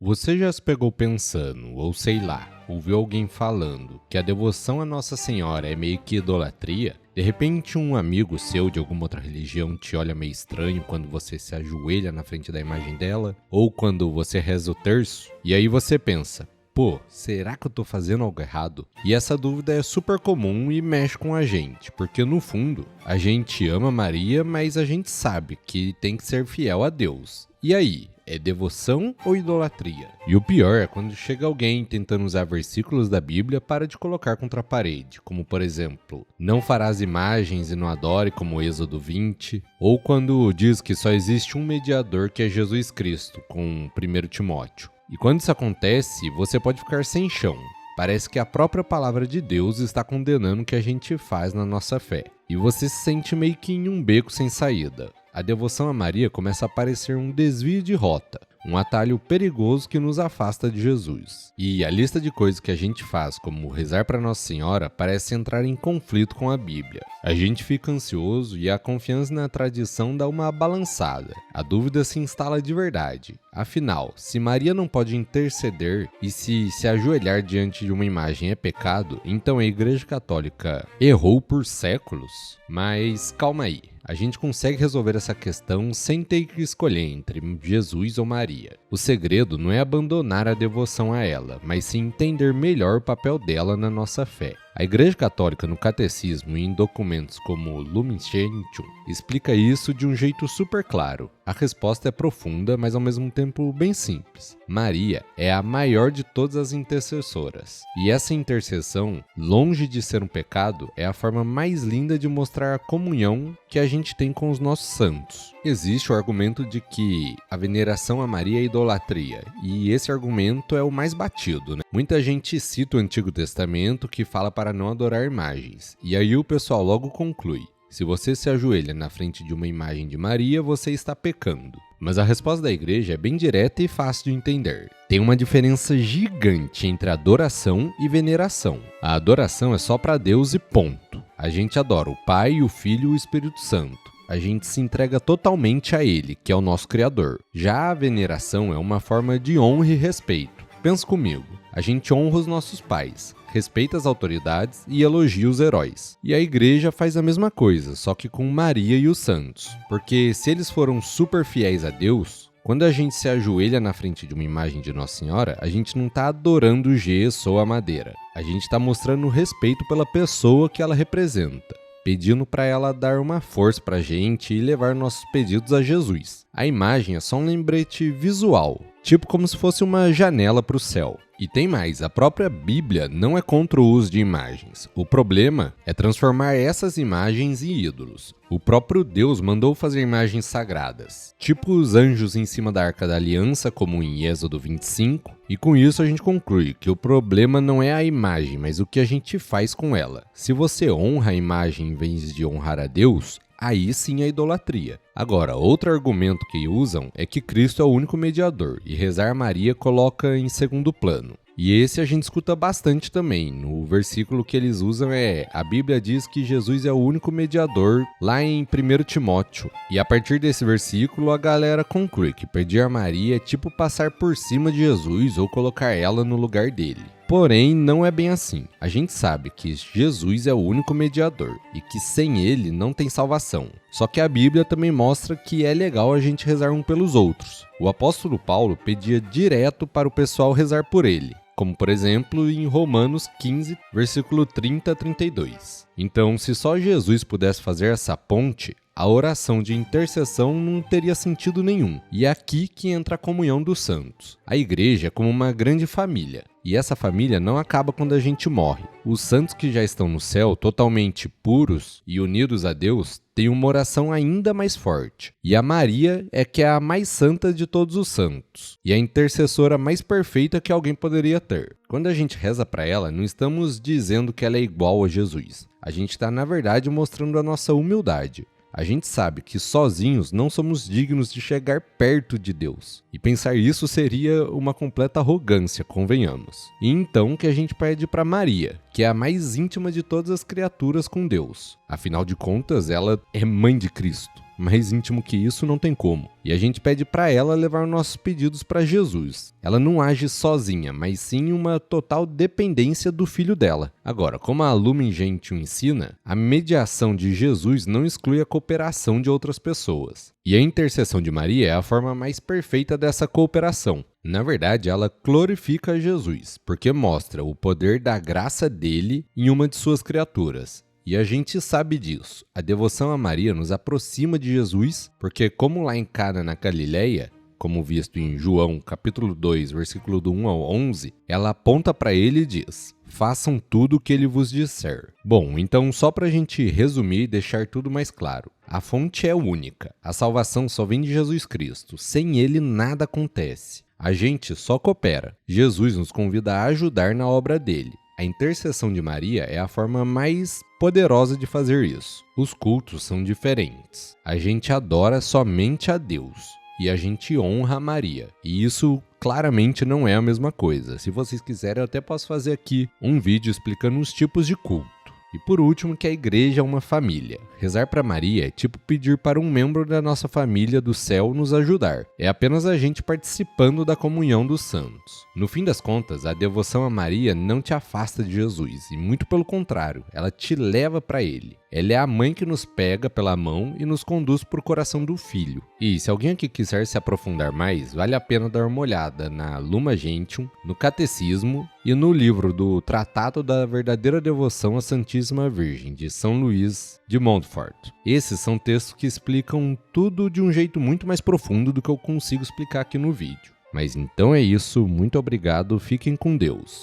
Você já se pegou pensando, ou sei lá, ouviu alguém falando que a devoção a Nossa Senhora é meio que idolatria? De repente um amigo seu de alguma outra religião te olha meio estranho quando você se ajoelha na frente da imagem dela, ou quando você reza o terço, e aí você pensa: pô, será que eu tô fazendo algo errado? E essa dúvida é super comum e mexe com a gente, porque no fundo, a gente ama Maria, mas a gente sabe que tem que ser fiel a Deus. E aí, é devoção ou idolatria? E o pior é quando chega alguém tentando usar versículos da Bíblia para de colocar contra a parede, como por exemplo, não farás imagens e não adore, como Êxodo 20, ou quando diz que só existe um mediador que é Jesus Cristo, com 1 Timóteo. E quando isso acontece, você pode ficar sem chão. Parece que a própria palavra de Deus está condenando o que a gente faz na nossa fé. E você se sente meio que em um beco sem saída. A devoção a Maria começa a parecer um desvio de rota, um atalho perigoso que nos afasta de Jesus. E a lista de coisas que a gente faz, como rezar para Nossa Senhora, parece entrar em conflito com a Bíblia. A gente fica ansioso e a confiança na tradição dá uma balançada. A dúvida se instala de verdade. Afinal, se Maria não pode interceder e se ajoelhar diante de uma imagem é pecado, então a Igreja Católica errou por séculos? Mas calma aí. A gente consegue resolver essa questão sem ter que escolher entre Jesus ou Maria. O segredo não é abandonar a devoção a ela, mas sim entender melhor o papel dela na nossa fé. A Igreja Católica, no Catecismo e em documentos como Lumen Gentium, explica isso de um jeito super claro. A resposta é profunda, mas ao mesmo tempo bem simples. Maria é a maior de todas as intercessoras. E essa intercessão, longe de ser um pecado, é a forma mais linda de mostrar a comunhão que a gente tem com os nossos santos. Existe o argumento de que a veneração a Maria é idolatria, e esse argumento é o mais batido, né? Muita gente cita o Antigo Testamento que fala para não adorar imagens, e aí o pessoal logo conclui: se você se ajoelha na frente de uma imagem de Maria, você está pecando. Mas a resposta da igreja é bem direta e fácil de entender. Tem uma diferença gigante entre adoração e veneração. A adoração é só para Deus e ponto. A gente adora o Pai, o Filho e o Espírito Santo. A gente se entrega totalmente a Ele, que é o nosso Criador. Já a veneração é uma forma de honra e respeito. Pensa comigo, a gente honra os nossos pais, respeita as autoridades e elogia os heróis. E a igreja faz a mesma coisa, só que com Maria e os santos. Porque se eles foram super fiéis a Deus, quando a gente se ajoelha na frente de uma imagem de Nossa Senhora, a gente não está adorando o gesso ou a madeira. A gente está mostrando respeito pela pessoa que ela representa, pedindo para ela dar uma força para a gente e levar nossos pedidos a Jesus. A imagem é só um lembrete visual, tipo como se fosse uma janela para o céu. E tem mais, a própria Bíblia não é contra o uso de imagens. O problema é transformar essas imagens em ídolos. O próprio Deus mandou fazer imagens sagradas, tipo os anjos em cima da Arca da Aliança, como em Êxodo 25, e com isso a gente conclui que o problema não é a imagem, mas o que a gente faz com ela. Se você honra a imagem em vez de honrar a Deus, aí sim é idolatria. Agora, outro argumento que usam é que Cristo é o único mediador e rezar a Maria coloca em segundo plano. E esse a gente escuta bastante também. No versículo que eles usam a Bíblia diz que Jesus é o único mediador lá em 1 Timóteo. E a partir desse versículo a galera conclui que pedir a Maria é tipo passar por cima de Jesus ou colocar ela no lugar dele. Porém, não é bem assim. A gente sabe que Jesus é o único mediador e que sem ele não tem salvação. Só que a Bíblia também mostra que é legal a gente rezar um pelos outros. O apóstolo Paulo pedia direto para o pessoal rezar por ele, como por exemplo em Romanos 15, versículo 30 a 32. Então, se só Jesus pudesse fazer essa ponte, a oração de intercessão não teria sentido nenhum. E é aqui que entra a comunhão dos santos. A igreja é como uma grande família. E essa família não acaba quando a gente morre. Os santos que já estão no céu, totalmente puros e unidos a Deus, têm uma oração ainda mais forte. E a Maria é que é a mais santa de todos os santos. E a intercessora mais perfeita que alguém poderia ter. Quando a gente reza para ela, não estamos dizendo que ela é igual a Jesus. A gente está, na verdade, mostrando a nossa humildade. A gente sabe que sozinhos não somos dignos de chegar perto de Deus. E pensar isso seria uma completa arrogância, convenhamos. E então que a gente pede para Maria, que é a mais íntima de todas as criaturas com Deus. Afinal de contas, ela é mãe de Cristo. mais íntimo que isso não tem como. E a gente pede para ela levar nossos pedidos para Jesus. Ela não age sozinha, mas sim uma total dependência do filho dela. Agora, como a Lumen Gentium ensina, a mediação de Jesus não exclui a cooperação de outras pessoas. E a intercessão de Maria é a forma mais perfeita dessa cooperação. Na verdade, ela glorifica Jesus, porque mostra o poder da graça dele em uma de suas criaturas. E a gente sabe disso. A devoção a Maria nos aproxima de Jesus, porque como lá em Cana na Galileia, como visto em João capítulo 2, versículo do 1 ao 11, ela aponta para ele e diz: façam tudo o que ele vos disser. Bom, então só para a gente resumir e deixar tudo mais claro. A fonte é única. A salvação só vem de Jesus Cristo. Sem ele nada acontece. A gente só coopera. Jesus nos convida a ajudar na obra dele. A intercessão de Maria é a forma mais poderosa de fazer isso. Os cultos são diferentes. A gente adora somente a Deus e a gente honra a Maria. E isso claramente não é a mesma coisa. Se vocês quiserem, eu até posso fazer aqui um vídeo explicando os tipos de culto. E por último, que a igreja é uma família. Rezar para Maria é tipo pedir para um membro da nossa família do céu nos ajudar. É apenas a gente participando da comunhão dos santos. No fim das contas, a devoção a Maria não te afasta de Jesus, e muito pelo contrário, ela te leva para ele. Ela é a mãe que nos pega pela mão e nos conduz para o coração do filho. E se alguém aqui quiser se aprofundar mais, vale a pena dar uma olhada na Lumen Gentium, no Catecismo e no livro do Tratado da Verdadeira Devoção à Santíssima Virgem, de São Luís de Montfort. Esses são textos que explicam tudo de um jeito muito mais profundo do que eu consigo explicar aqui no vídeo. Mas então é isso, muito obrigado, fiquem com Deus.